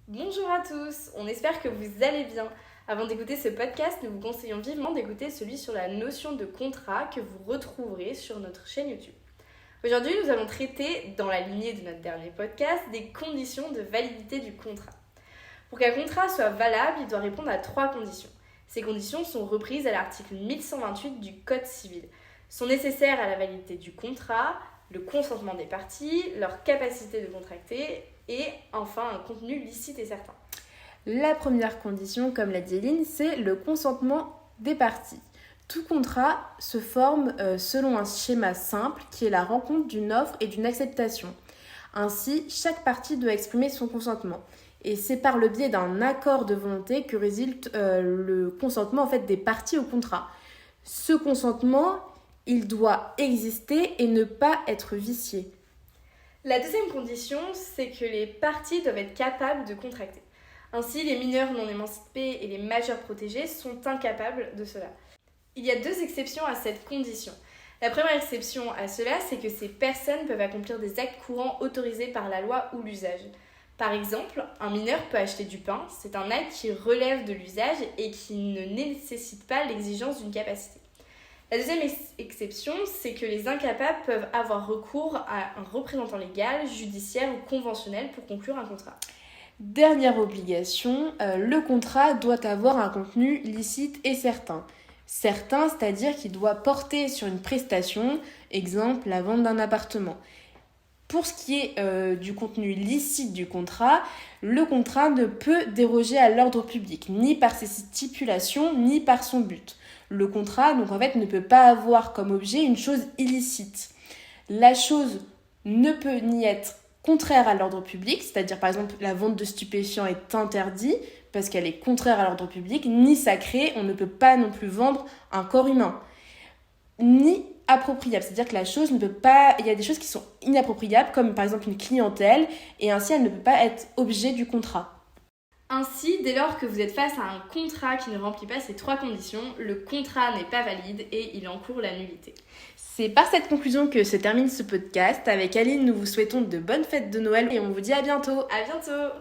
Bonjour à tous, on espère que vous allez bien. Avant d'écouter ce podcast, nous vous conseillons vivement d'écouter celui sur la notion de contrat que vous retrouverez sur notre chaîne YouTube. Aujourd'hui, nous allons traiter, dans la lignée de notre dernier podcast, des conditions de validité du contrat. Pour qu'un contrat soit valable, il doit répondre à 3 conditions. Ces conditions sont reprises à l'article 1128 du Code civil. Sont nécessaires à la validité du contrat, le consentement des parties, leur capacité de contracter et enfin un contenu licite et certain. La première condition, comme l'a dit Eline, c'est le consentement des parties. Tout contrat se forme selon un schéma simple qui est la rencontre d'une offre et d'une acceptation. Ainsi, chaque partie doit exprimer son consentement. Et c'est par le biais d'un accord de volonté que résulte le consentement des parties au contrat. Ce consentement, il doit exister et ne pas être vicié. La deuxième condition, c'est que les parties doivent être capables de contracter. Ainsi, les mineurs non émancipés et les majeurs protégés sont incapables de cela. Il y a 2 exceptions à cette condition. La première exception à cela, c'est que ces personnes peuvent accomplir des actes courants autorisés par la loi ou l'usage. Par exemple, un mineur peut acheter du pain, c'est un acte qui relève de l'usage et qui ne nécessite pas l'exigence d'une capacité. La deuxième exception, c'est que les incapables peuvent avoir recours à un représentant légal, judiciaire ou conventionnel pour conclure un contrat. Dernière obligation, le contrat doit avoir un contenu licite et certain. Certain, c'est-à-dire qu'il doit porter sur une prestation, exemple la vente d'un appartement. Pour ce qui est du contenu licite du contrat, le contrat ne peut déroger à l'ordre public, ni par ses stipulations, ni par son but. Le contrat, ne peut pas avoir comme objet une chose illicite. La chose ne peut ni être contraire à l'ordre public, c'est-à-dire par exemple la vente de stupéfiants est interdite parce qu'elle est contraire à l'ordre public, ni sacrée, on ne peut pas non plus vendre un corps humain, ni appropriable, c'est-à-dire que la chose ne peut pas, il y a des choses qui sont inappropriables comme par exemple une clientèle et ainsi elle ne peut pas être objet du contrat. Ainsi, dès lors que vous êtes face à un contrat qui ne remplit pas ces 3 conditions, le contrat n'est pas valide et il encourt la nullité. C'est par cette conclusion que se termine ce podcast. Avec Aline, nous vous souhaitons de bonnes fêtes de Noël et on vous dit à bientôt. À bientôt!